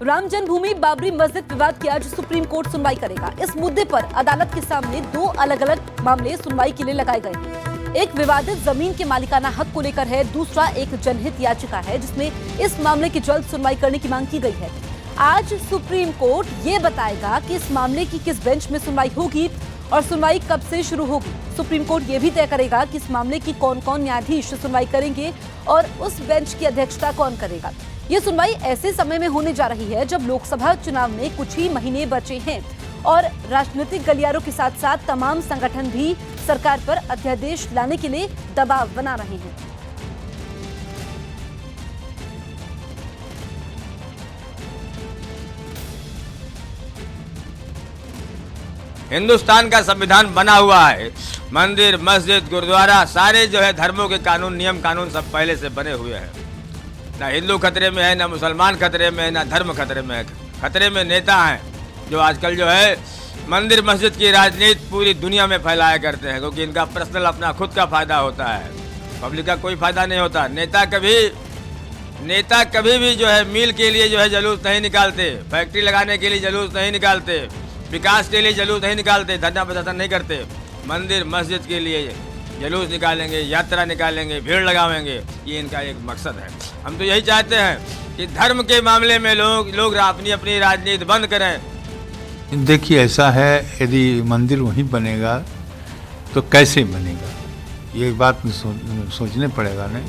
राम जन्मभूमि बाबरी मस्जिद विवाद की आज सुप्रीम कोर्ट सुनवाई करेगा। इस मुद्दे पर अदालत के सामने दो अलग अलग मामले सुनवाई के लिए लगाए गए हैं। एक विवादित जमीन के मालिकाना हक को लेकर है, दूसरा एक जनहित याचिका है जिसमें इस मामले की जल्द सुनवाई करने की मांग की गई है। आज सुप्रीम कोर्ट ये बताएगा कि इस मामले की किस बेंच में सुनवाई होगी और सुनवाई कब से शुरू होगी। सुप्रीम कोर्ट ये भी तय करेगा कि इस मामले की कौन कौन न्यायाधीश सुनवाई करेंगे और उस बेंच की अध्यक्षता कौन करेगा। ये सुनवाई ऐसे समय में होने जा रही है जब लोकसभा चुनाव में कुछ ही महीने बचे हैं और राजनीतिक गलियारों के साथ साथ तमाम संगठन भी सरकार पर अध्यादेश लाने के लिए दबाव बना रहे हैं। हिंदुस्तान का संविधान बना हुआ है। मंदिर, मस्जिद, गुरुद्वारा सारे जो है धर्मों के कानून, नियम कानून सब पहले से बने हुए हैं। ना हिंदू खतरे में है, ना मुसलमान खतरे में है, ना धर्म खतरे में है। खतरे में नेता हैं जो आजकल जो है मंदिर मस्जिद की राजनीति पूरी दुनिया में फैलाया करते हैं, क्योंकि इनका पर्सनल अपना खुद का फायदा होता है, पब्लिक का कोई फायदा नहीं होता। नेता कभी भी जो है मील के लिए जो है जुलूस नहीं निकालते, फैक्ट्री लगाने के लिए जुलूस नहीं निकालते, विकास के लिए जुलूस नहीं निकालते, धरना प्रदर्शन नहीं करते। मंदिर मस्जिद के लिए जुलूस निकालेंगे, यात्रा निकालेंगे, भीड़ लगावेंगे, ये इनका एक मकसद है। हम तो यही चाहते हैं कि धर्म के मामले में लोग अपनी अपनी राजनीति बंद करें। देखिए, ऐसा है, यदि मंदिर वहीं बनेगा तो कैसे बनेगा, ये बात सोचने पड़ेगा नहीं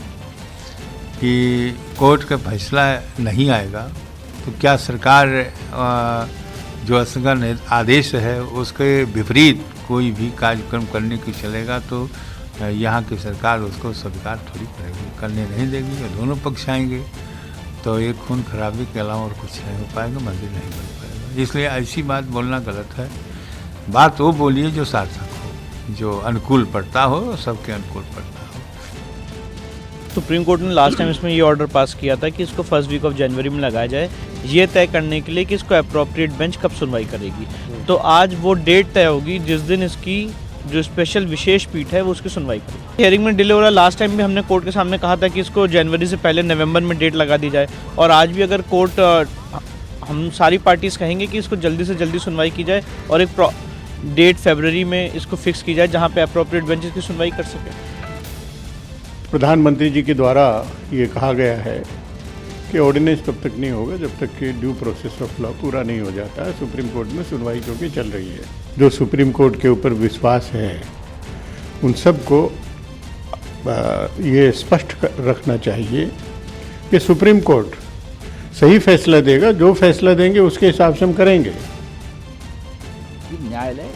कि कोर्ट का फैसला नहीं आएगा तो क्या सरकार जो असंगठन आदेश है उसके विपरीत कोई भी कार्यक्रम करने की चलेगा तो यहाँ की सरकार उसको स्वीकार थोड़ी करेगी, करने नहीं देगी। दोनों पक्ष आएंगे तो एक खून खराबी के अलावा और कुछ नहीं हो पाएगा, मंदिर नहीं बन पाएगा। इसलिए ऐसी बात बोलना गलत है। बात वो बोलिए जो सार्थक हो, जो अनुकूल पड़ता हो, सबके अनुकूल पड़ता हो। सुप्रीम कोर्ट ने लास्ट टाइम इसमें ये ऑर्डर पास किया था कि इसको फर्स्ट वीक ऑफ जनवरी में लगाया जाए, ये तय करने के लिए कि इसको अप्रोप्रिएट बेंच कब सुनवाई करेगी। तो आज वो डेट तय होगी जिस दिन इसकी जो स्पेशल विशेष पीठ है वो उसकी सुनवाई करेगी। हियरिंग में डिले हो रहा है। लास्ट टाइम भी हमने कोर्ट के सामने कहा था कि इसको जनवरी से पहले नवंबर में डेट लगा दी जाए, और आज भी अगर कोर्ट हम सारी पार्टीज कहेंगे कि इसको जल्दी से जल्दी सुनवाई की जाए और एक डेट फरवरी में इसको फिक्स की जाए जहाँ पे अप्रोप्रिएट बेंच इसकी सुनवाई कर सके। प्रधानमंत्री जी के द्वारा ये कहा गया है कि ऑर्डिनेंस तब तक नहीं होगा जब तक कि ड्यू प्रोसेस ऑफ लॉ पूरा नहीं हो जाता है। सुप्रीम कोर्ट में सुनवाई क्योंकि चल रही है, जो सुप्रीम कोर्ट के ऊपर विश्वास है उन सबको ये स्पष्ट रखना चाहिए कि सुप्रीम कोर्ट सही फैसला देगा, जो फैसला देंगे उसके हिसाब से हम करेंगे। न्यायालय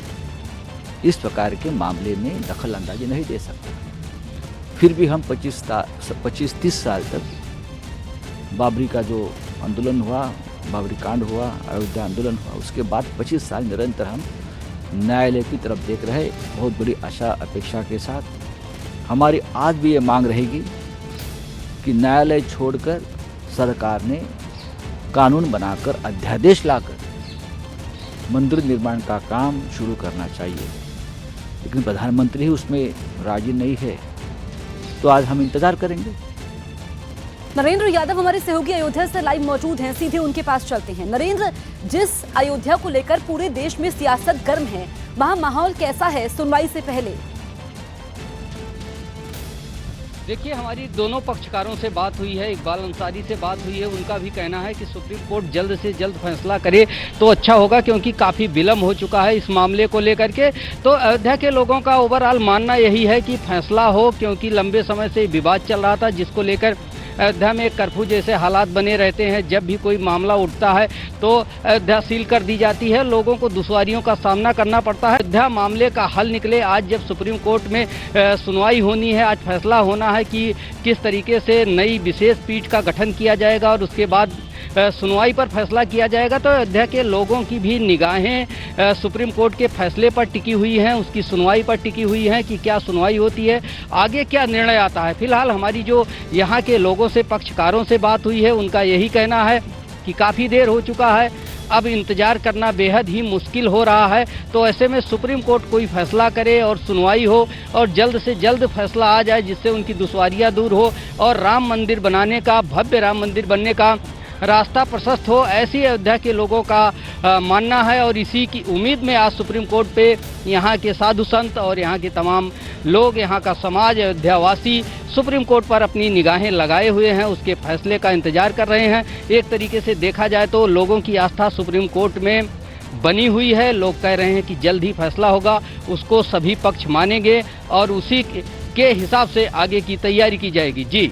इस प्रकार के मामले में दखल अंदाजी नहीं दे सकता। फिर भी हम 25-30 साल तक बाबरी का जो आंदोलन हुआ, बाबरी कांड हुआ, अयोध्या आंदोलन हुआ, उसके बाद 25 साल निरंतर हम न्यायालय की तरफ देख रहे, बहुत बड़ी आशा अपेक्षा के साथ। हमारी आज भी ये मांग रहेगी कि न्यायालय छोड़कर सरकार ने कानून बनाकर, अध्यादेश लाकर मंदिर निर्माण का काम शुरू करना चाहिए, लेकिन प्रधानमंत्री ही उसमें राजी नहीं है, तो आज हम इंतजार करेंगे। नरेंद्र यादव हमारे सहयोगी अयोध्या से लाइव मौजूद हैं, सीधे उनके पास चलते हैं। नरेंद्र, जिस अयोध्या को लेकर पूरे देश में सियासत गर्म है, वहां माहौल कैसा है सुनवाई से पहले? देखिए, हमारी दोनों पक्षकारों से बात हुई है, इकबाल अंसारी से बात हुई है। उनका भी कहना है कि सुप्रीम कोर्ट जल्द से जल्द फैसला करे तो अच्छा होगा, क्योंकि काफ़ी विलम्ब हो चुका है इस मामले को लेकर के। तो अयोध्या के लोगों का ओवरऑल मानना यही है कि फैसला हो, क्योंकि लंबे समय से विवाद चल रहा था जिसको लेकर अयोध्या में कर्फ्यू जैसे हालात बने रहते हैं। जब भी कोई मामला उठता है तो अयोध्या सील कर दी जाती है, लोगों को दुश्वारियों का सामना करना पड़ता है। अयोध्या मामले का हल निकले। आज जब सुप्रीम कोर्ट में सुनवाई होनी है, आज फैसला होना है कि किस तरीके से नई विशेष पीठ का गठन किया जाएगा और उसके बाद सुनवाई पर फैसला किया जाएगा। तो अयोध्या के लोगों की भी निगाहें सुप्रीम कोर्ट के फैसले पर टिकी हुई हैं, उसकी सुनवाई पर टिकी हुई हैं कि क्या सुनवाई होती है, आगे क्या निर्णय आता है। फिलहाल हमारी जो यहाँ के लोगों से, पक्षकारों से बात हुई है, उनका यही कहना है कि काफ़ी देर हो चुका है, अब इंतजार करना बेहद ही मुश्किल हो रहा है। तो ऐसे में सुप्रीम कोर्ट कोई फैसला करे और सुनवाई हो और जल्द से जल्द फैसला आ जाए, जिससे उनकी दुश्वारियां दूर हो और राम मंदिर बनाने का, भव्य राम मंदिर बनने का रास्ता प्रशस्त हो, ऐसी अयोध्या के लोगों का मानना है। और इसी की उम्मीद में आज सुप्रीम कोर्ट पे यहाँ के साधु संत और यहाँ के तमाम लोग, यहाँ का समाज, अयोध्यावासी सुप्रीम कोर्ट पर अपनी निगाहें लगाए हुए हैं, उसके फैसले का इंतजार कर रहे हैं। एक तरीके से देखा जाए तो लोगों की आस्था सुप्रीम कोर्ट में बनी हुई है। लोग कह रहे हैं कि जल्द ही फैसला होगा, उसको सभी पक्ष मानेंगे और उसी के हिसाब से आगे की तैयारी की जाएगी। जी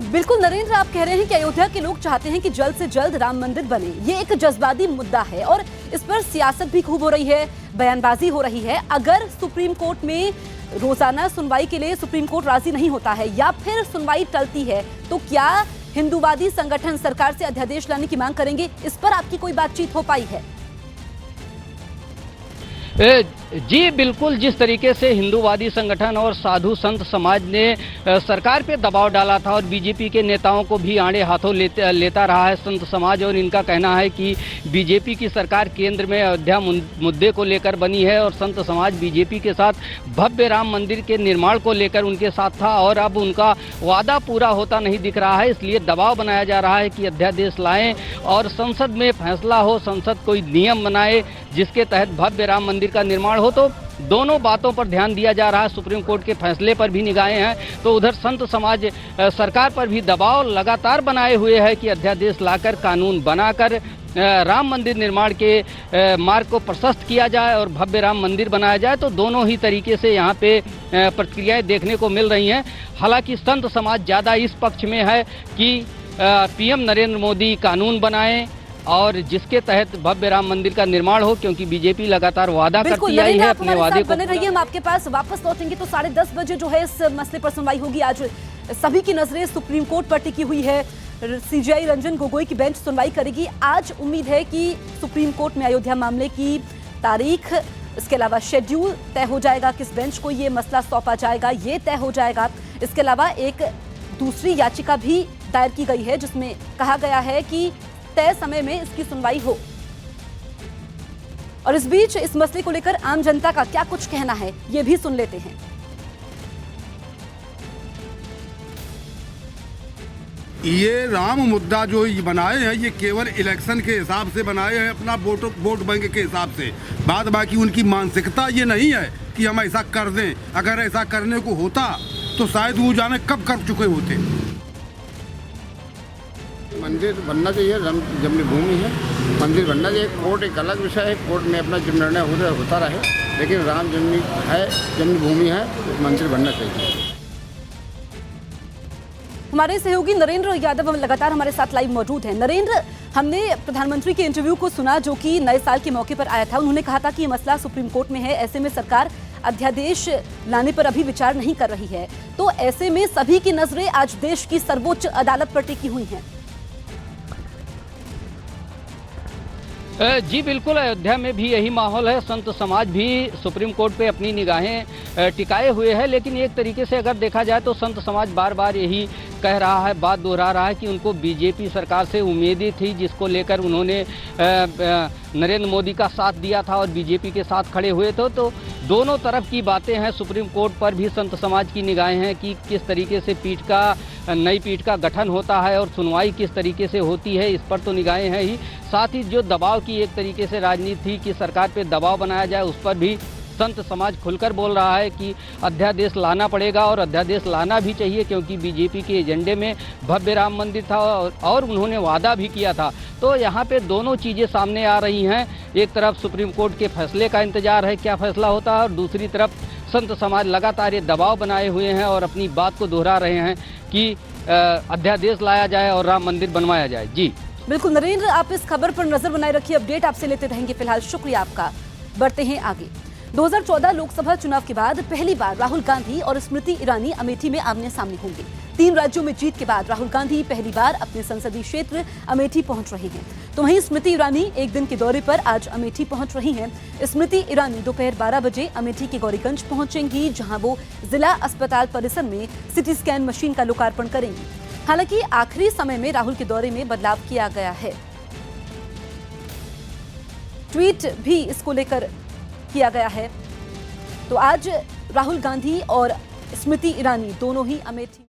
बिल्कुल नरेंद्र, आप कह रहे हैं कि अयोध्या के लोग चाहते हैं कि जल्द से जल्द राम मंदिर बने। ये एक जज्बाती मुद्दा है और इस पर सियासत भी खूब हो रही है, बयानबाजी हो रही है। अगर सुप्रीम कोर्ट में रोजाना सुनवाई के लिए सुप्रीम कोर्ट राजी नहीं होता है या फिर सुनवाई टलती है, तो क्या हिंदूवादी संगठन सरकार से अध्यादेश लाने की मांग करेंगे? इस पर आपकी कोई बातचीत हो पाई है? जी बिल्कुल, जिस तरीके से हिंदूवादी संगठन और साधु संत समाज ने सरकार पे दबाव डाला था और बीजेपी के नेताओं को भी आड़े हाथों लेता रहा है संत समाज, और इनका कहना है कि बीजेपी की सरकार केंद्र में अयोध्या मुद्दे को लेकर बनी है और संत समाज बीजेपी के साथ भव्य राम मंदिर के निर्माण को लेकर उनके साथ था और अब उनका वादा पूरा होता नहीं दिख रहा है। इसलिए दबाव बनाया जा रहा है कि अध्यादेश लाएं और संसद में फैसला हो, संसद कोई नियम बनाए जिसके तहत भव्य राम मंदिर का निर्माण हो। तो दोनों बातों पर ध्यान दिया जा रहा है। सुप्रीम कोर्ट के फैसले पर भी निगाहें हैं, तो उधर संत समाज सरकार पर भी दबाव लगातार बनाए हुए है कि अध्यादेश लाकर, कानून बनाकर राम मंदिर निर्माण के मार्ग को प्रशस्त किया जाए और भव्य राम मंदिर बनाया जाए। तो दोनों ही तरीके से यहाँ पे प्रतिक्रियाएं देखने को मिल रही हैं। हालांकि संत समाज ज़्यादा इस पक्ष में है कि पीएम नरेंद्र मोदी कानून बनाएं और जिसके तहत भव्य राम मंदिर का निर्माण हो, क्योंकि बीजेपी लगातार वादा करती आई है, अपने वादे को। बने रहिए, हम आपके पास वापस लौटेंगे तो 10:30 बजे जो है इस मसले पर सुनवाई होगी। आज सभी की नजरें सुप्रीम कोर्ट पर टिकी हुई है। सीजेआई रंजन गोगोई की बेंच सुनवाई करेगी। आज उम्मीद है कि सुप्रीम कोर्ट में अयोध्या मामले की तारीख, इसके अलावा शेड्यूल तय हो जाएगा, किस बेंच को ये मसला सौंपा जाएगा ये तय हो जाएगा। इसके अलावा एक दूसरी याचिका भी दायर की गई है जिसमें कहा गया है कि तय समय में इसकी सुनवाई हो। और इस बीच इस मसले को लेकर आम जनता का क्या कुछ कहना है ये भी सुन लेते हैं। ये राम मुद्दा जो बनाए हैं ये केवल इलेक्शन के हिसाब से बनाए हैं, अपना वोट बैंक के हिसाब से। बाद बाकी उनकी मानसिकता ये नहीं है कि हम ऐसा कर दें। अगर ऐसा करने को होता तो शायद वो जाने कब कर चुके होते। मंदिर बनना चाहिए, जन्मभूमि है, मंदिर बनना चाहिए। कोर्ट एक अलग विषय है, कोर्ट में अपना जब निर्णय होता रहे, लेकिन राम जन्मभूमि है, मंदिर बनना चाहिए। हमारे सहयोगी नरेंद्र यादव लगातार हमारे साथ लाइव मौजूद हैं। नरेंद्र, हमने प्रधानमंत्री के इंटरव्यू को सुना जो कि नए साल के मौके पर आया था। उन्होंने कहा था कि ये मसला सुप्रीम कोर्ट में है, ऐसे में सरकार अध्यादेश लाने पर अभी विचार नहीं कर रही है। तो ऐसे में सभी की नजरें आज देश की सर्वोच्च अदालत पर टिकी हुई हैं। जी बिल्कुल, अयोध्या में भी यही माहौल है। संत समाज भी सुप्रीम कोर्ट पे अपनी निगाहें टिकाए हुए है, लेकिन एक तरीके से अगर देखा जाए तो संत समाज बार बार यही कह रहा है, बात दोहरा रहा है कि उनको बीजेपी सरकार से उम्मीदें थी जिसको लेकर उन्होंने नरेंद्र मोदी का साथ दिया था और बीजेपी के साथ खड़े हुए थे। तो दोनों तरफ की बातें हैं। सुप्रीम कोर्ट पर भी संत समाज की निगाहें हैं कि किस तरीके से नई पीठ का गठन होता है और सुनवाई किस तरीके से होती है, इस पर तो निगाहें हैं ही। साथ ही जो दबाव की एक तरीके से राजनीति थी कि सरकार पे दबाव बनाया जाए, उस पर भी संत समाज खुलकर बोल रहा है कि अध्यादेश लाना पड़ेगा और अध्यादेश लाना भी चाहिए, क्योंकि बीजेपी के एजेंडे में भव्य राम मंदिर था और उन्होंने वादा भी किया था। तो यहाँ पे दोनों चीज़ें सामने आ रही हैं। एक तरफ सुप्रीम कोर्ट के फैसले का इंतजार है, क्या फैसला होता है, और दूसरी तरफ संत समाज लगातार ये दबाव बनाए हुए हैं और अपनी बात को दोहरा रहे हैं कि अध्यादेश लाया जाए और राम मंदिर बनवाया जाए। जी बिल्कुल नरेंद्र, आप इस खबर पर नजर बनाए रखिए, अपडेट आपसे लेते रहेंगे। फिलहाल शुक्रिया आपका। बढ़ते हैं आगे। 2014 लोकसभा चुनाव के बाद पहली बार राहुल गांधी और स्मृति ईरानी अमेठी में आमने सामने होंगे। 3 राज्यों में जीत के बाद राहुल गांधी पहली बार अपने संसदीय क्षेत्र अमेठी पहुंच रहे हैं, तो वहीं स्मृति ईरानी एक दिन के दौरे पर आज अमेठी पहुंच रही हैं। स्मृति ईरानी दोपहर 12 बजे अमेठी के गौरीगंज पहुंचेंगी, जहां वो जिला अस्पताल परिसर में सिटी स्कैन मशीन का लोकार्पण करेंगी। हालांकि आखिरी समय में राहुल के दौरे में बदलाव किया गया है, ट्वीट भी इसको लेकर किया गया है। तो आज राहुल गांधी और स्मृति ईरानी दोनों ही अमेठी